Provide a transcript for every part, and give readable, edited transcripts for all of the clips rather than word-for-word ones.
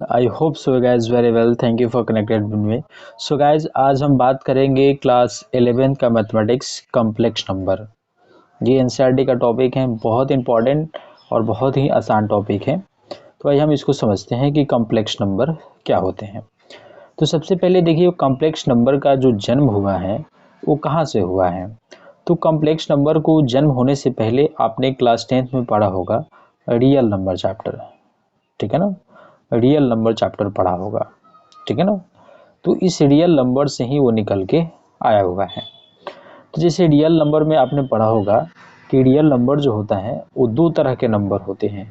I hope so guys very well, thank you for connected with me. So guys आज हम बात करेंगे class 11th का mathematics complex number. ये NCERT का टॉपिक है, बहुत इंपॉर्टेंट और बहुत ही आसान टॉपिक है। तो आइए हम इसको समझते हैं कि कॉम्प्लेक्स नंबर क्या होते हैं। तो सबसे पहले देखिए कॉम्प्लेक्स नंबर का जो जन्म हुआ है वो कहाँ से हुआ है। तो कॉम्प्लेक्स नंबर को जन्म होने से पहले आपने क्लास 10th में पढ़ा होगा रियल नंबर चैप्टर, ठीक है ना। रियल नंबर चैप्टर पढ़ा होगा, ठीक है ना। तो इस रियल नंबर से ही वो निकल के आया हुआ है। तो जैसे रियल नंबर में आपने पढ़ा होगा कि रियल नंबर जो होता है वो दो तरह के नंबर होते हैं।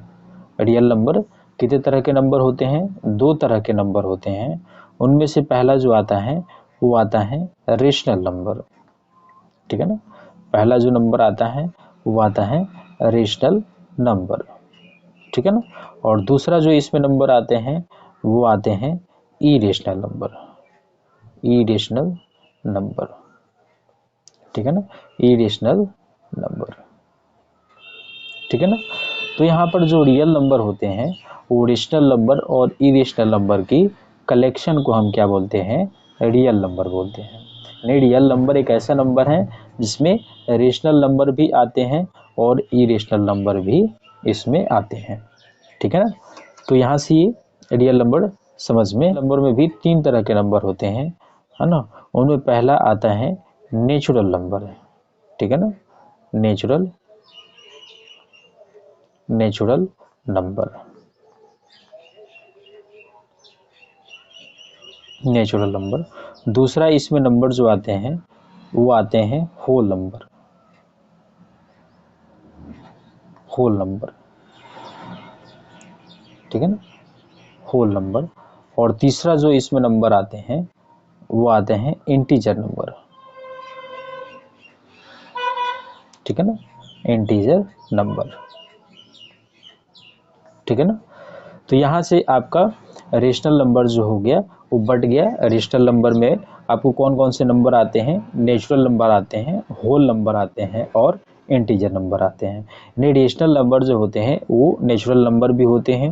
रियल नंबर कितने तरह के नंबर होते हैं? दो तरह के नंबर होते हैं। उनमें से पहला जो आता है वो आता है रेशनल नंबर, ठीक है ना। पहला जो नंबर आता है वो आता है रेशनल नंबर, ठीक है ना। और दूसरा जो इसमें नंबर आते हैं वो आते हैं इरेशनल नंबर, इरेशनल नंबर, ठीक है ना, इरेशनल नंबर, ठीक है ना। तो यहाँ पर जो रियल नंबर होते हैं वो रेशनल नंबर और इरेशनल नंबर की कलेक्शन को हम क्या बोलते हैं? रियल नंबर बोलते हैं। यानी रियल नंबर एक ऐसा नंबर है जिसमें रेशनल नंबर भी आते हैं और इरेशनल नंबर भी इसमें आते हैं, ठीक है ना। तो यहाँ से ये रियल नंबर समझ में। नंबर में भी तीन तरह के नंबर होते हैं, है ना। उनमें पहला आता है नेचुरल नंबर, ठीक है ना, नेचुरल नंबर, नेचुरल नंबर। दूसरा इसमें नंबर जो आते हैं वो आते हैं होल नंबर, होल नंबर, ठीक है ना, होल नंबर। और तीसरा जो इसमें नंबर आते हैं वो आते हैं इंटीजर नंबर, ठीक है ना, इंटीजर नंबर, ठीक है ना। तो यहाँ से आपका रेशनल नंबर जो हो गया वो बट गया। रेशनल नंबर में आपको कौन कौन से नंबर आते हैं? नेचुरल नंबर आते हैं, होल नंबर आते हैं और इंटीजर नंबर आते हैं। यानी रेशनल नंबर जो होते हैं वो नेचुरल नंबर भी होते हैं,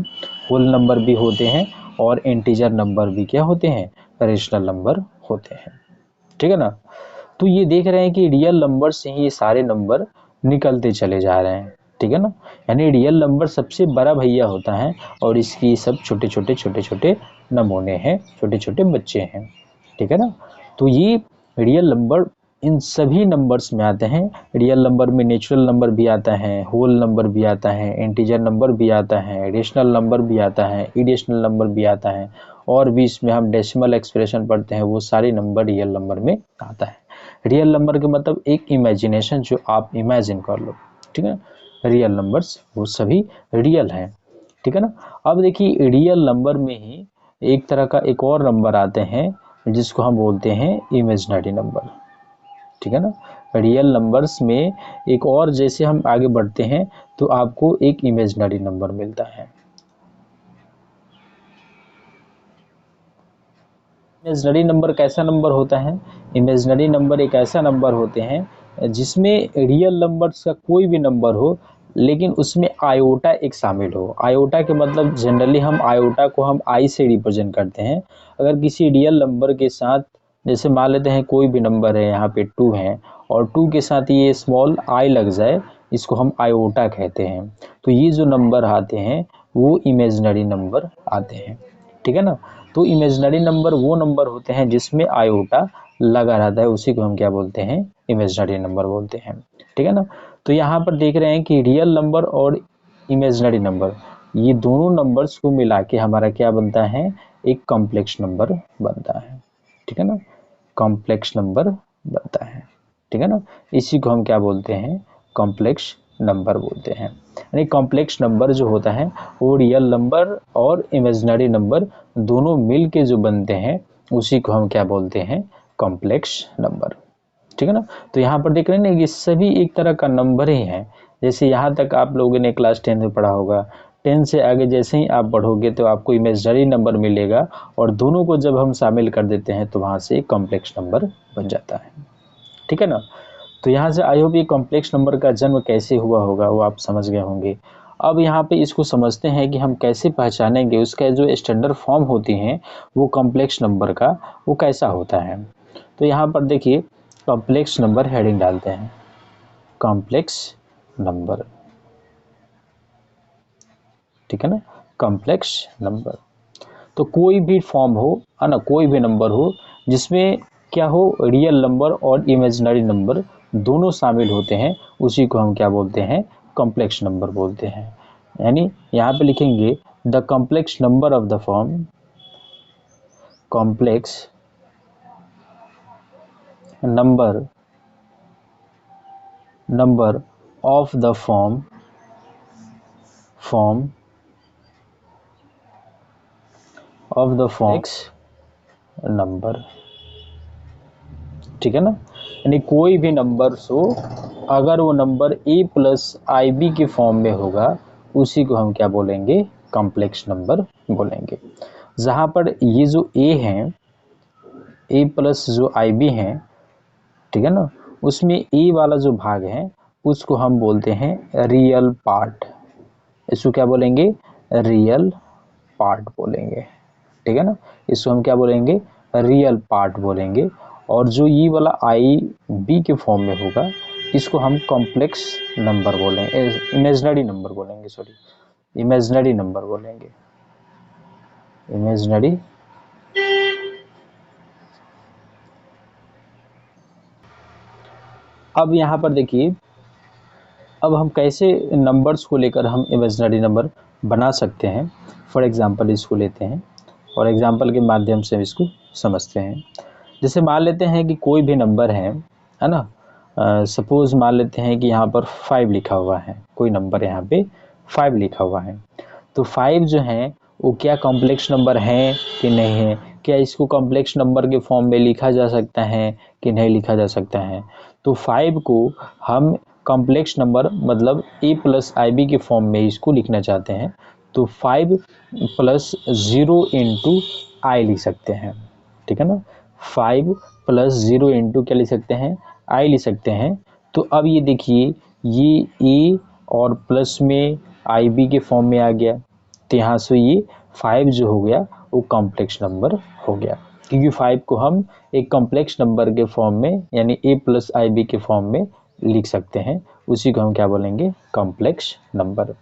होल नंबर भी होते हैं और इंटीजर नंबर भी क्या होते हैं? रेशनल नंबर होते हैं, ठीक है ना। तो ये देख रहे हैं कि रियल नंबर से ही ये सारे नंबर निकलते चले जा रहे हैं, ठीक है ना। यानी रियल नंबर सबसे बड़ा भैया होता है और इसकी सब छोटे छोटे नमूने हैं, छोटे छोटे बच्चे हैं, ठीक है ना। तो ये रियल नंबर इन सभी नंबर्स में आते हैं। रियल नंबर में नेचुरल नंबर भी आता है, होल नंबर भी आता है, इंटीजर नंबर भी आता है, रेशनल नंबर भी आता है, इरेशनल नंबर भी आता है और भी इसमें हम डेसिमल एक्सप्रेशन पढ़ते हैं, वो सारे नंबर रियल नंबर में आता है। रियल नंबर के मतलब एक इमेजिनेशन, जो आप इमेजिन कर लो, ठीक है। रियल नंबर्स वो सभी रियल हैं, ठीक है ना। अब देखिए रियल नंबर में ही एक तरह का एक और नंबर आते हैं जिसको हम बोलते हैं इमेजिनरी नंबर, ठीक है ना। रियल नंबर्स में एक और, जैसे हम आगे बढ़ते हैं तो आपको एक इमेजिनरी नंबर मिलता है। इमेजिनरी नंबर कैसा नंबर होता है? इमेजिनरी नंबर एक ऐसा नंबर होते हैं जिसमें रियल नंबर्स का कोई भी नंबर हो लेकिन उसमें आयोटा एक शामिल हो। आयोटा के मतलब जनरली हम आयोटा को हम आई से रिप्रेजेंट करते हैं। अगर किसी रियल नंबर के साथ, जैसे मान लेते हैं कोई भी नंबर है, यहाँ पे 2 है और 2 के साथ ये स्मॉल आई लग जाए, इसको हम आयोटा कहते हैं। तो ये जो नंबर आते हैं वो इमेजिनरी नंबर आते हैं, ठीक है ना। तो इमेजिनरी नंबर वो नंबर होते हैं जिसमें आयोटा लगा रहता है, उसी को हम क्या बोलते हैं? इमेजिनरी नंबर बोलते हैं, ठीक है ना। तो यहाँ पर देख रहे हैं कि रियल नंबर और इमेजिनरी नंबर, ये दोनों नंबर्स को मिला के हमारा क्या बनता है? एक कॉम्प्लेक्स नंबर बनता है, ठीक है ना, कॉम्प्लेक्स नंबर बनता है, ठीक है ना। इसी को हम क्या बोलते हैं? कॉम्प्लेक्स नंबर बोलते हैं। यानी कॉम्प्लेक्स नंबर जो होता है वो रियल नंबर और इमेजिनरी नंबर दोनों मिल के जो बनते हैं उसी को हम क्या बोलते हैं? कॉम्प्लेक्स नंबर, ठीक है ना। तो यहाँ पर देख रहे हैं ना ये सभी एक तरह का नंबर ही है। जैसे यहाँ तक आप लोगों ने क्लास 10 में पढ़ा होगा, 10 से आगे जैसे ही आप बढ़ोगे तो आपको इमेजिनरी नंबर मिलेगा और दोनों को जब हम शामिल कर देते हैं तो वहाँ से कॉम्प्लेक्स नंबर बन जाता है, ठीक है ना। तो यहाँ से आई होप ये कॉम्प्लेक्स नंबर का जन्म कैसे हुआ होगा वो आप समझ गए होंगे। अब यहाँ पे इसको समझते हैं कि हम कैसे पहचानेंगे उसका जो स्टैंडर्ड फॉर्म होती हैं वो कॉम्प्लेक्स नंबर का वो कैसा होता है। तो यहाँ पर देखिए कॉम्प्लेक्स नंबर हेडिंग डालते हैं, कॉम्प्लेक्स नंबर, ठीक है ना, कॉम्प्लेक्स नंबर। तो कोई भी फॉर्म हो है ना, कोई भी नंबर हो जिसमें क्या हो, रियल नंबर और इमेजिनरी नंबर दोनों शामिल होते हैं, उसी को हम क्या बोलते हैं, कॉम्प्लेक्स नंबर बोलते हैं। यानी यहाँ पे लिखेंगे the complex number of the form, complex number number of the form of the forms number, ठीक है ना। यानी कोई भी नंबर हो अगर वो number a plus i b के फॉर्म में होगा उसी को हम क्या बोलेंगे, कॉम्प्लेक्स नंबर बोलेंगे। जहाँ पर ये जो a हैं, a प्लस जो आई बी हैं, ठीक है ना, उसमें a वाला जो भाग है उसको हम बोलते हैं रियल पार्ट, इसको क्या बोलेंगे, रियल पार्ट बोलेंगे, ठीक है ना। इसको हम क्या बोलेंगे, रियल पार्ट बोलेंगे। और जो ये वाला आई बी के फॉर्म में होगा इसको हम कॉम्प्लेक्स नंबर बोलेंगे, इमेजिनरी नंबर बोलेंगे, सॉरी इमेजिनरी नंबर बोलेंगे, इमेजिनरी। अब यहाँ पर देखिए अब हम कैसे नंबर्स को लेकर हम इमेजिनरी नंबर बना सकते हैं। फॉर एग्जांपल इसको लेते हैं और एग्जांपल के माध्यम से इसको समझते हैं। जैसे मान लेते हैं कि कोई भी नंबर है ना, सपोज मान लेते हैं कि यहाँ पर 5 लिखा हुआ है, कोई नंबर यहाँ पे 5 लिखा हुआ है। तो 5 जो है वो क्या कॉम्प्लेक्स नंबर है कि नहीं है, क्या इसको कॉम्प्लेक्स नंबर के फॉर्म में लिखा जा सकता है कि नहीं लिखा जा सकता है। तो 5 को हम कॉम्प्लेक्स नंबर मतलब a प्लस आई बी के फॉर्म में इसको लिखना चाहते हैं तो 5 प्लस 0 इंटू आई लिख सकते हैं, ठीक है ना। 5 प्लस 0 इंटू क्या लिख सकते हैं, आई लिख सकते हैं। तो अब ये देखिए ये a और प्लस में आई बी के फॉर्म में आ गया, तो यहाँ से ये 5 जो हो गया वो कॉम्प्लेक्स नंबर हो गया, क्योंकि 5 को हम एक कॉम्प्लेक्स नंबर के फॉर्म में यानी a प्लस आई बी के फॉर्म में लिख सकते हैं, उसी को हम क्या बोलेंगे, कॉम्प्लेक्स नंबर।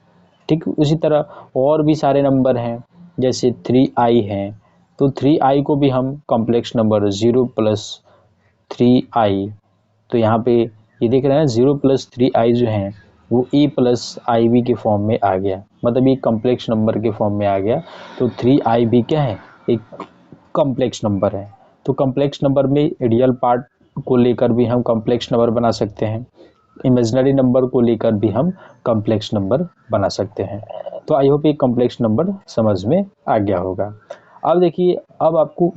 ठीक, उसी तरह और भी सारे नंबर हैं, जैसे 3i है, तो 3i को भी हम कॉम्प्लेक्स नंबर 0 प्लस 3i, तो यहाँ पे ये देख रहे हैं 0 प्लस 3i जो है वो a प्लस आई बी के फॉर्म में आ गया, मतलब ये कॉम्प्लेक्स नंबर के फॉर्म में आ गया। तो 3i भी क्या है, एक कॉम्प्लेक्स नंबर है। तो कॉम्प्लेक्स नंबर में रियल पार्ट को लेकर भी हम कॉम्प्लेक्स नंबर बना सकते हैं, इमेजिनरी नंबर को लेकर भी हम कॉम्प्लेक्स नंबर बना सकते हैं। तो आई होप ये कॉम्प्लेक्स नंबर समझ में आ गया होगा। अब देखिए अब आपको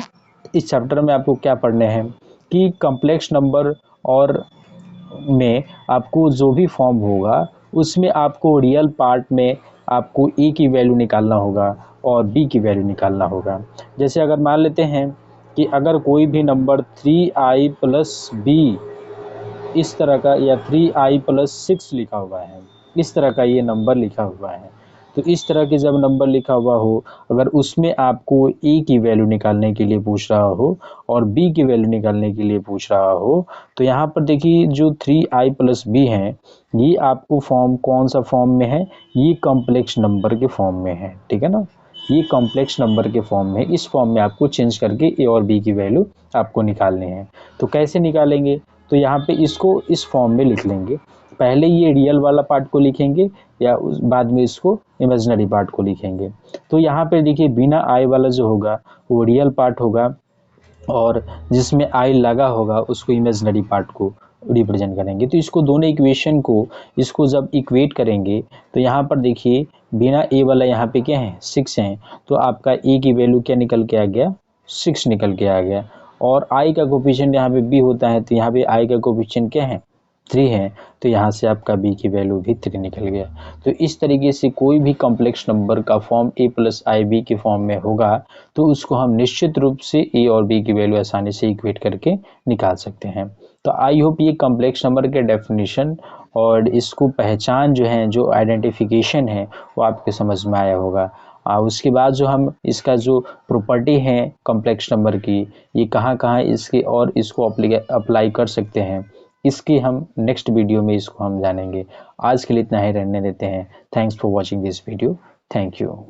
इस चैप्टर में आपको क्या पढ़ने हैं कि कॉम्प्लेक्स नंबर और में आपको जो भी फॉर्म होगा उसमें आपको रियल पार्ट में आपको ए की वैल्यू निकालना होगा और बी की वैल्यू निकालना होगा। जैसे अगर मान लेते हैं कि अगर कोई भी नंबर 3i प्लस बी इस तरह का या 3i प्लस 6 लिखा हुआ है, इस तरह का ये नंबर लिखा हुआ है, तो इस तरह के जब नंबर लिखा हुआ हो अगर उसमें आपको ए की वैल्यू निकालने के लिए पूछ रहा हो और बी की वैल्यू निकालने के लिए पूछ रहा हो, तो यहाँ पर देखिए जो 3i प्लस बी है ये आपको फॉर्म कौन सा फॉर्म में है, ये कॉम्प्लेक्स नंबर के फॉर्म में है, ठीक है ना, ये कॉम्प्लेक्स नंबर के फॉर्म में, इस फॉर्म में आपको चेंज करके ए और बी की वैल्यू आपको निकालनी है। तो कैसे निकालेंगे, तो यहाँ पे इसको इस फॉर्म में लिख लेंगे, पहले ये रियल वाला पार्ट को लिखेंगे या उस बाद में इसको इमेजिनरी पार्ट को लिखेंगे। तो यहाँ पे देखिए बिना आई वाला जो होगा वो रियल पार्ट होगा और जिसमें आई लगा होगा उसको इमेजिनरी पार्ट को रिप्रेजेंट करेंगे। तो इसको दोनों इक्वेशन को इसको जब इक्वेट करेंगे तो यहाँ पर देखिए बिना ए वाला यहाँ पे क्या है 6 है, तो आपका ए की वैल्यू क्या निकल के आ गया, 6 निकल के आ गया। और आई का कोफिशिएंट यहाँ पे बी होता है, तो यहाँ पे आई का कोफिशिएंट क्या है 3 है, तो यहाँ से आपका b की वैल्यू भी 3 निकल गया। तो इस तरीके से कोई भी कॉम्प्लेक्स नंबर का form a plus i b के फॉर्म में होगा तो उसको हम निश्चित रूप से a और b की वैल्यू आसानी से इक्वेट करके निकाल सकते हैं। तो आई होप ये कॉम्प्लेक्स नंबर के डेफिनेशन और इसको पहचान जो है, जो आइडेंटिफिकेशन है, वो आपके समझ में आया होगा। उसके बाद जो हम इसका जो प्रॉपर्टी है कॉम्प्लेक्स नंबर की, ये कहाँ कहाँ इसके और इसको अप्लाई कर सकते हैं, इसकी हम नेक्स्ट वीडियो में इसको हम जानेंगे। आज के लिए इतना ही रहने देते हैं। Thanks for watching this video. Thank you.